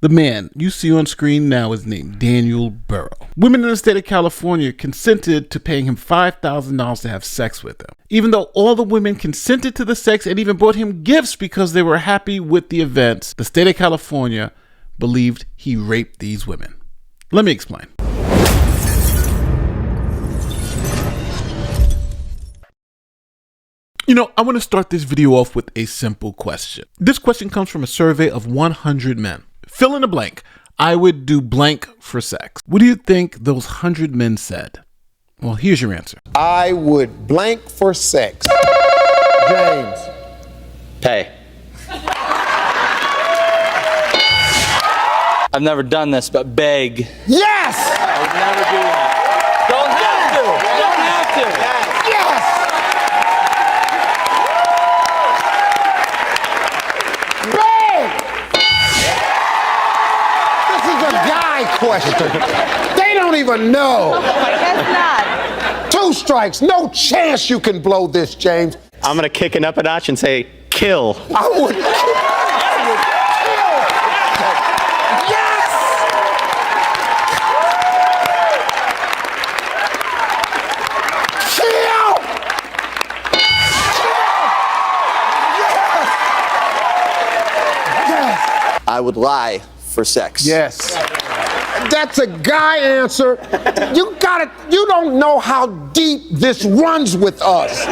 The man you see on screen now is named Daniel Burrow. Women in the state of California consented to paying him $5,000 to have sex with them. Even though all the women consented to the sex and even brought him gifts because they were happy with the events, the state of California believed he raped these women. Let me explain. I want to start this video off with a simple question. This question comes from a survey of 100 men. Fill in the blank. I would do blank for sex. What do you think those 100 men said? Well, here's your answer. I would blank for sex. James. Pay. I've never done this, but beg. Yes! I would never do that. Don't have to. Don't have to. Yes! Question. They don't even know. I guess not. 2 strikes. No chance you can blow this, James. I'm going to kick it up a notch and say, kill. I would kill. Yes! Kill! Yes! I would lie for sex. Yes. That's a guy answer. You don't know how deep this runs with us.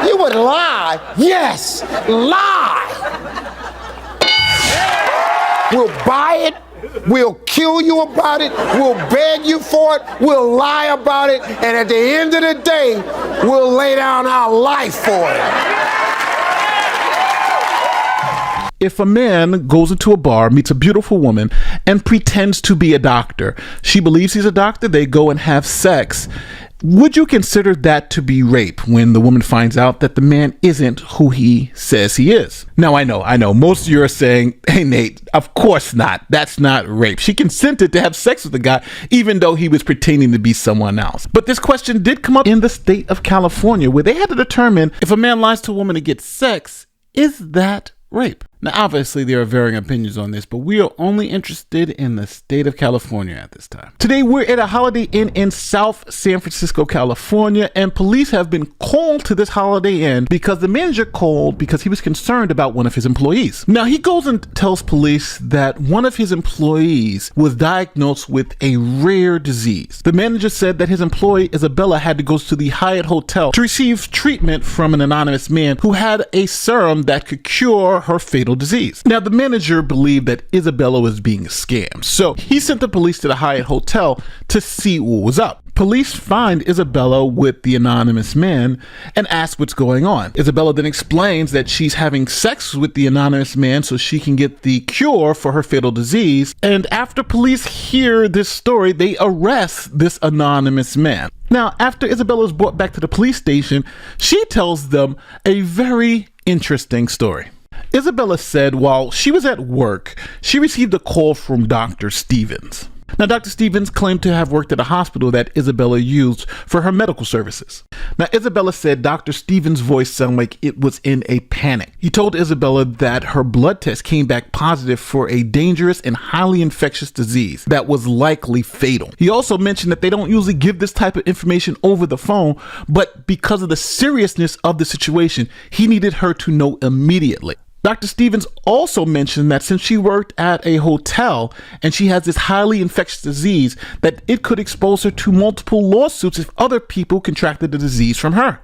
You would lie. Yes, lie. We'll buy it. We'll kill you about it. We'll beg you for it. We'll lie about it. And at the end of the day, we'll lay down our life for it. If a man goes into a bar, meets a beautiful woman, and pretends to be a doctor, she believes he's a doctor, they go and have sex, would you consider that to be rape when the woman finds out that the man isn't who he says he is? Now, I know, most of you are saying, hey, Nate, of course not. That's not rape. She consented to have sex with the guy, even though he was pretending to be someone else. But this question did come up in the state of California, where they had to determine if a man lies to a woman to get sex, is that rape? Now, obviously, there are varying opinions on this, but we are only interested in the state of California at this time. Today, we're at a Holiday Inn in South San Francisco, California, and police have been called to this Holiday Inn because the manager called because he was concerned about one of his employees. Now, he goes and tells police that one of his employees was diagnosed with a rare disease. The manager said that his employee, Isabella, had to go to the Hyatt Hotel to receive treatment from an anonymous man who had a serum that could cure her fatal disease. Now, the manager believed that Isabella was being scammed, so he sent the police to the Hyatt Hotel to see what was up. Police find Isabella with the anonymous man and ask what's going on. Isabella then explains that she's having sex with the anonymous man so she can get the cure for her fatal disease. And after police hear this story, they arrest this anonymous man. Now, after Isabella is brought back to the police station, she tells them a very interesting story. Isabella said while she was at work, she received a call from Dr. Stevens. Now, Dr. Stevens claimed to have worked at a hospital that Isabella used for her medical services. Now, Isabella said Dr. Stevens' voice sounded like it was in a panic. He told Isabella that her blood test came back positive for a dangerous and highly infectious disease that was likely fatal. He also mentioned that they don't usually give this type of information over the phone, but because of the seriousness of the situation, he needed her to know immediately. Dr. Stevens also mentioned that since she worked at a hotel and she has this highly infectious disease, that it could expose her to multiple lawsuits if other people contracted the disease from her.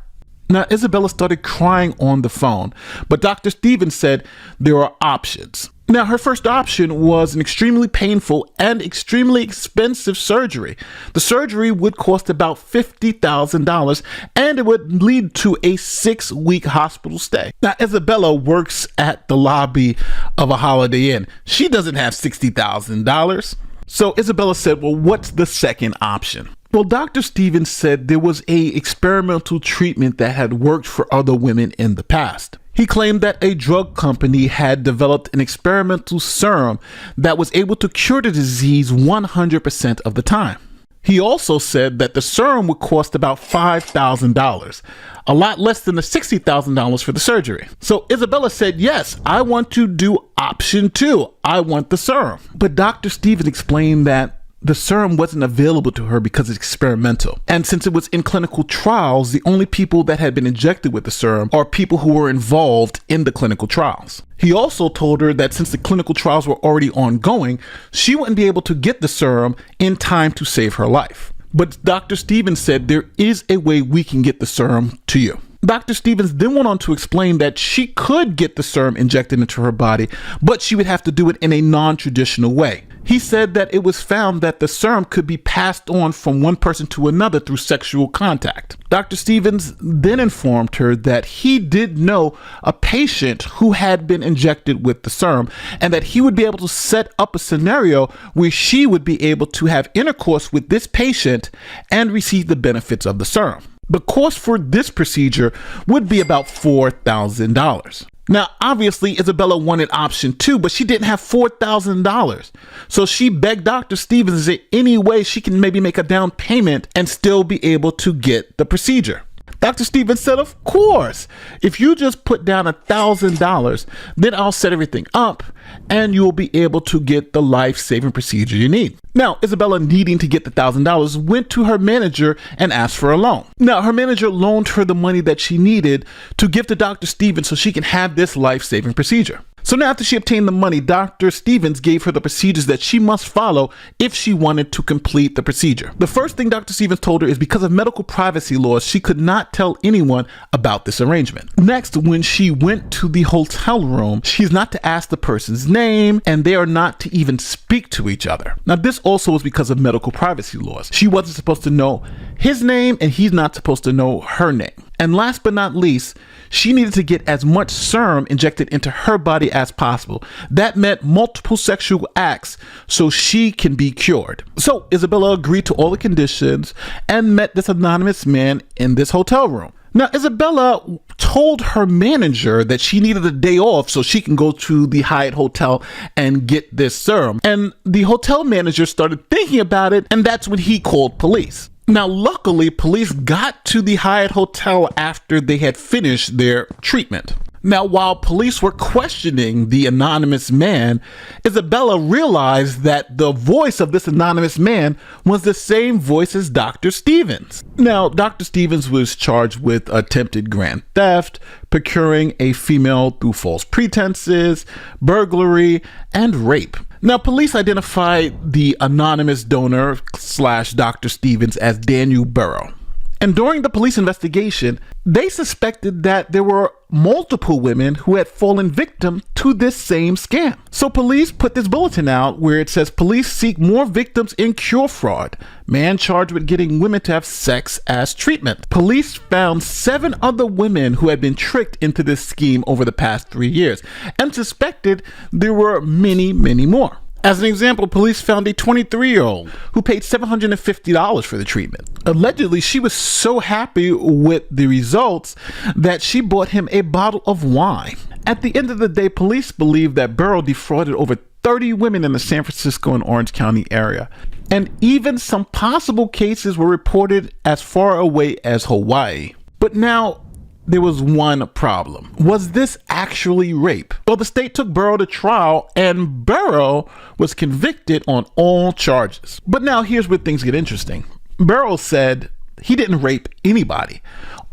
Now, Isabella started crying on the phone, but Dr. Stevens said there are options. Now, her first option was an extremely painful and extremely expensive surgery. The surgery would cost about $50,000 and it would lead to a 6-week hospital stay. Now, Isabella works at the lobby of a Holiday Inn. She doesn't have $60,000. So Isabella said, well, what's the second option? Well, Dr. Stevens said there was a experimental treatment that had worked for other women in the past. He claimed that a drug company had developed an experimental serum that was able to cure the disease 100% of the time. He also said that the serum would cost about $5,000, a lot less than the $60,000 for the surgery. So Isabella said, yes, I want to do option 2. I want the serum. But Dr. Stevens explained that the serum wasn't available to her because it's experimental. And since it was in clinical trials, the only people that had been injected with the serum are people who were involved in the clinical trials. He also told her that since the clinical trials were already ongoing, she wouldn't be able to get the serum in time to save her life. But Dr. Stevens said there is a way we can get the serum to you. Dr. Stevens then went on to explain that she could get the serum injected into her body, but she would have to do it in a non-traditional way. He said that it was found that the serum could be passed on from one person to another through sexual contact. Dr. Stevens then informed her that he did know a patient who had been injected with the serum and that he would be able to set up a scenario where she would be able to have intercourse with this patient and receive the benefits of the serum. The cost for this procedure would be about $4,000. Now, obviously, Isabella wanted option 2, but she didn't have $4,000. So she begged Dr. Stevens, is there any way she can maybe make a down payment and still be able to get the procedure? Dr. Stevens said, of course, if you just put down $1,000, then I'll set everything up and you'll be able to get the life-saving procedure you need. Now, Isabella, needing to get the $1,000, went to her manager and asked for a loan. Now, her manager loaned her the money that she needed to give to Dr. Stevens so she can have this life-saving procedure. So now after she obtained the money, Dr. Stevens gave her the procedures that she must follow if she wanted to complete the procedure. The first thing Dr. Stevens told her is because of medical privacy laws, she could not tell anyone about this arrangement. Next, when she went to the hotel room, she's not to ask the person's name and they are not to even speak to each other. Now, this also was because of medical privacy laws. She wasn't supposed to know his name and he's not supposed to know her name. And last but not least, she needed to get as much serum injected into her body as possible. That meant multiple sexual acts so she can be cured. So Isabella agreed to all the conditions and met this anonymous man in this hotel room. Now, Isabella told her manager that she needed a day off so she can go to the Hyatt Hotel and get this serum. And the hotel manager started thinking about it, and that's when he called police. Now, luckily, police got to the Hyatt Hotel after they had finished their treatment. Now, while police were questioning the anonymous man, Isabella realized that the voice of this anonymous man was the same voice as Dr. Stevens. Now, Dr. Stevens was charged with attempted grand theft, procuring a female through false pretenses, burglary, and rape. Now, police identified the anonymous donor / Dr. Stevens as Daniel Burrow. And during the police investigation, they suspected that there were multiple women who had fallen victim to this same scam. So police put this bulletin out where it says, police seek more victims in cure fraud. Man charged with getting women to have sex as treatment. Police found 7 other women who had been tricked into this scheme over the past 3 years and suspected there were many, many more. As an example, police found a 23-year-old who paid $750 for the treatment. Allegedly, she was so happy with the results that she bought him a bottle of wine. At the end of the day, police believe that Burrow defrauded over 30 women in the San Francisco and Orange County area. And even some possible cases were reported as far away as Hawaii. But now, there was one problem. Was this actually rape? Well, the state took Burrow to trial and Burrow was convicted on all charges. But now here's where things get interesting. Burrow said he didn't rape anybody.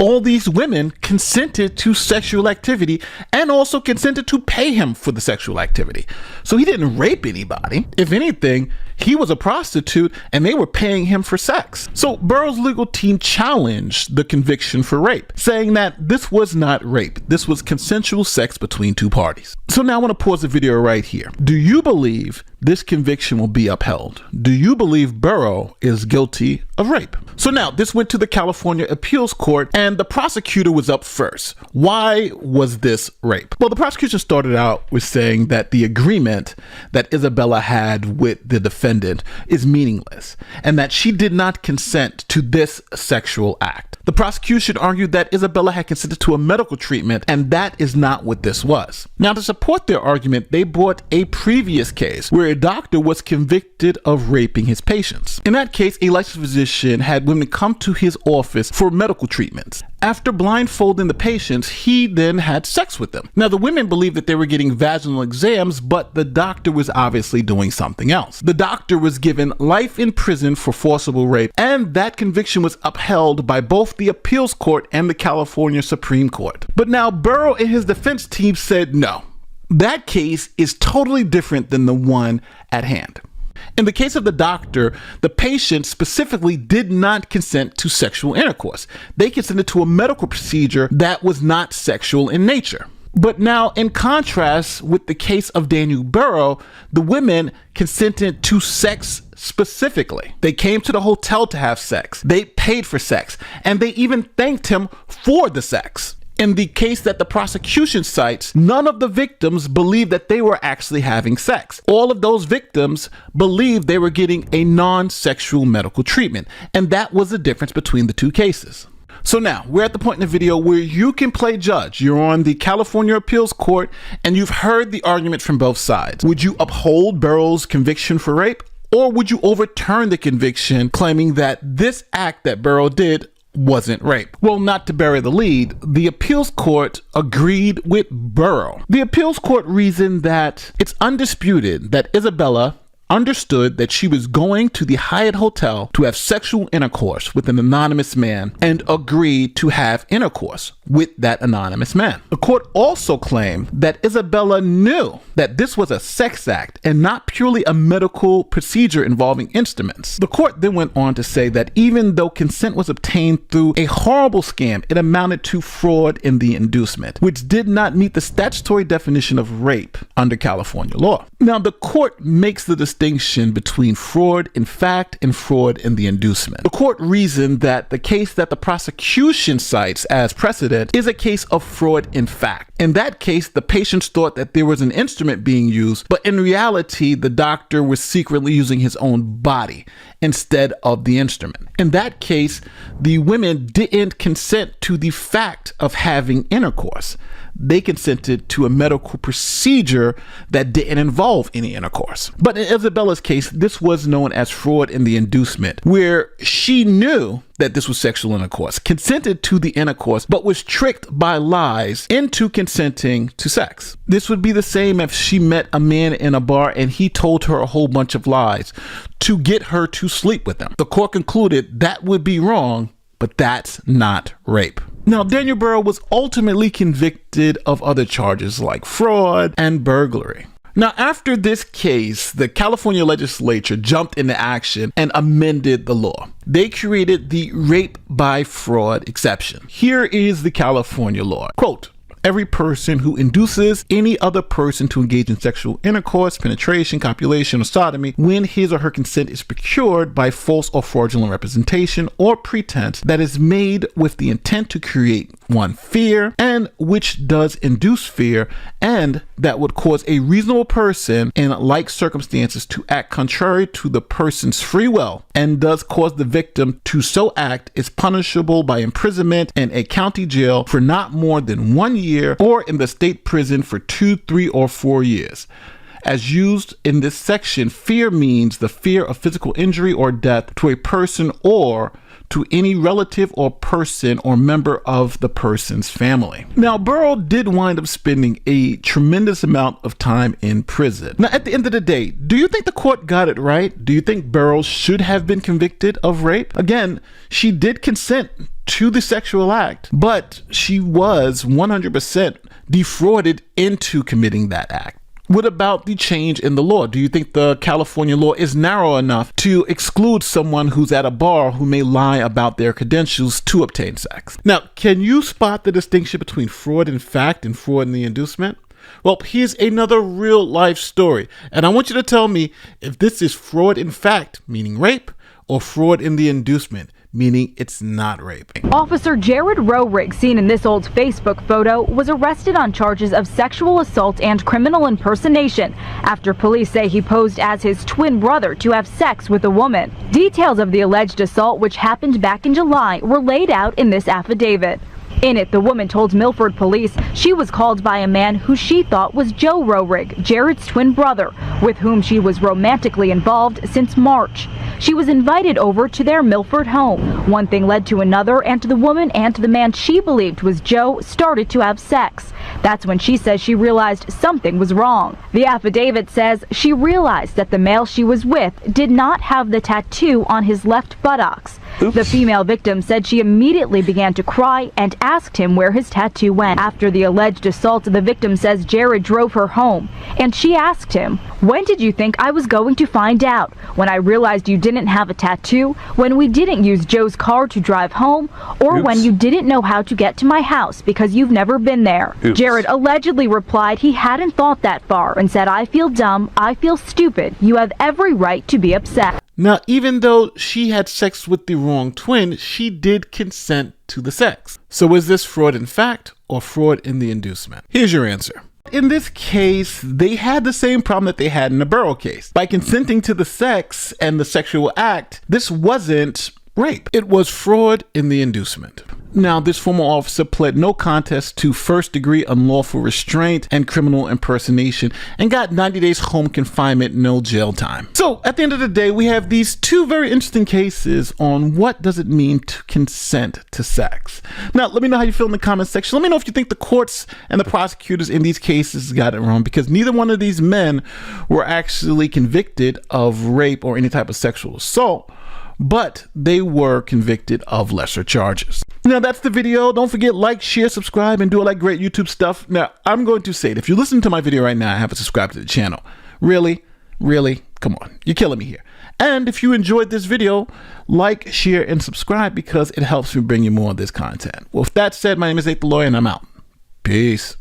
All these women consented to sexual activity and also consented to pay him for the sexual activity. So he didn't rape anybody. If anything, he was a prostitute and they were paying him for sex. So Burrow's legal team challenged the conviction for rape, saying that this was not rape. This was consensual sex between 2 parties. So now I want to pause the video right here. Do you believe this conviction will be upheld? Do you believe Burrow is guilty of rape? So now this went to the California Appeals Court and the prosecutor was up first. Why was this rape? Well, the prosecution started out with saying that the agreement that Isabella had with the defendant is meaningless and that she did not consent to this sexual act. The The prosecution argued that Isabella had consented to a medical treatment, and that is not what this was. Now, to support their argument, they brought a previous case where a doctor was convicted of raping his patients. In that case, a licensed physician had women come to his office for medical treatments. After blindfolding the patients, he then had sex with them. Now, the women believed that they were getting vaginal exams, but the doctor was obviously doing something else. The doctor was given life in prison for forcible rape, and that conviction was upheld by both the appeals court and the California Supreme Court. But now Burrow and his defense team said no. That case is totally different than the one at hand. In the case of the doctor, the patient specifically did not consent to sexual intercourse. They consented to a medical procedure that was not sexual in nature. But now, in contrast with the case of Daniel Burrow, the women consented to sex specifically. They came to the hotel to have sex. They paid for sex, and they even thanked him for the sex. In the case that the prosecution cites, none of the victims believed that they were actually having sex. All of those victims believed they were getting a non-sexual medical treatment, and that was the difference between the two cases. So now, we're at the point in the video where you can play judge. You're on the California Appeals Court, and you've heard the argument from both sides. Would you uphold Burrow's conviction for rape, or would you overturn the conviction, claiming that this act that Burrow did wasn't rape? Well, not to bury the lead, the appeals court agreed with Burrow. The appeals court reasoned that it's undisputed that Isabella understood that she was going to the Hyatt Hotel to have sexual intercourse with an anonymous man and agreed to have intercourse with that anonymous man. The court also claimed that Isabella knew that this was a sex act and not purely a medical procedure involving instruments. The court then went on to say that even though consent was obtained through a horrible scam, it amounted to fraud in the inducement, which did not meet the statutory definition of rape under California law. Now, the court makes the distinction between fraud in fact and fraud in the inducement. The court reasoned that the case that the prosecution cites as precedent is a case of fraud in fact. In that case, the patients thought that there was an instrument being used, but in reality, the doctor was secretly using his own body instead of the instrument. In that case, the women didn't consent to the fact of having intercourse. They consented to a medical procedure that didn't involve any intercourse. But in Isabella's case, this was known as fraud in the inducement, where she knew that this was sexual intercourse, consented to the intercourse, but was tricked by lies into consenting to sex. This would be the same if she met a man in a bar and he told her a whole bunch of lies to get her to sleep with him. The court concluded that would be wrong, but that's not rape. Now, Daniel Burrow was ultimately convicted of other charges like fraud and burglary. Now, after this case, the California legislature jumped into action and amended the law. They created the rape by fraud exception. Here is the California law. Quote, every person who induces any other person to engage in sexual intercourse, penetration, copulation, or sodomy when his or her consent is procured by false or fraudulent representation or pretense that is made with the intent to create one, fear, and which does induce fear, and that would cause a reasonable person in like circumstances to act contrary to the person's free will and does cause the victim to so act is punishable by imprisonment in a county jail for not more than 1 year or in the state prison for 2, 3, or 4 years. As used in this section, fear means the fear of physical injury or death to a person or to any relative or person or member of the person's family. Now, Burrow did wind up spending a tremendous amount of time in prison. Now, at the end of the day, do you think the court got it right? Do you think Burrow should have been convicted of rape? Again, she did consent to the sexual act, but she was 100% defrauded into committing that act. What about the change in the law? Do you think the California law is narrow enough to exclude someone who's at a bar who may lie about their credentials to obtain sex? Now, can you spot the distinction between fraud in fact and fraud in the inducement? Well, here's another real life story, and I want you to tell me if this is fraud in fact, meaning rape, or fraud in the inducement, meaning it's not rape. Officer Jared Roehrig, seen in this old Facebook photo, was arrested on charges of sexual assault and criminal impersonation after police say he posed as his twin brother to have sex with a woman. Details of the alleged assault, which happened back in July, were laid out in this affidavit. In it, the woman told Milford police she was called by a man who she thought was Joe Roehrig, Jared's twin brother, with whom she was romantically involved since March. She was invited over to their Milford home. One thing led to another, and the woman and the man she believed was Joe started to have sex. That's when she says she realized something was wrong. The affidavit says she realized that the male she was with did not have the tattoo on his left buttocks. Oops. The female victim said she immediately began to cry and asked him where his tattoo went. After the alleged assault, the victim says Jared drove her home, and she asked him, "When did you think I was going to find out? When I realized you didn't have a tattoo? When we didn't use Joe's car to drive home? Or Oops. when you didn't know how to get to my house because you've never been there?" Oops. Jared allegedly replied he hadn't thought that far and said, "I feel dumb, I feel stupid. You have every right to be upset." Now, even though she had sex with the wrong twin, she did consent to the sex. So is this fraud in fact or fraud in the inducement? Here's your answer. In this case, they had the same problem that they had in the Burrow case. By consenting to the sex and the sexual act, this wasn't rape. It was fraud in the inducement. Now, this former officer pled no contest to first-degree unlawful restraint and criminal impersonation and got 90 days home confinement, no jail time. So, at the end of the day, we have these two very interesting cases on what does it mean to consent to sex. Now, let me know how you feel in the comment section. Let me know if you think the courts and the prosecutors in these cases got it wrong, because neither one of these men were actually convicted of rape or any type of sexual assault, but they were convicted of lesser charges. Now, that's the video. Don't forget, like, share, subscribe, and do all that great YouTube stuff. Now, I'm going to say it. If you listen to my video right now, I haven't subscribed to the channel. Really? Come on. You're killing me here. And if you enjoyed this video, like, share, and subscribe, because it helps me bring you more of this content. Well, with that said, my name is Nate the Lawyer, and I'm out. Peace.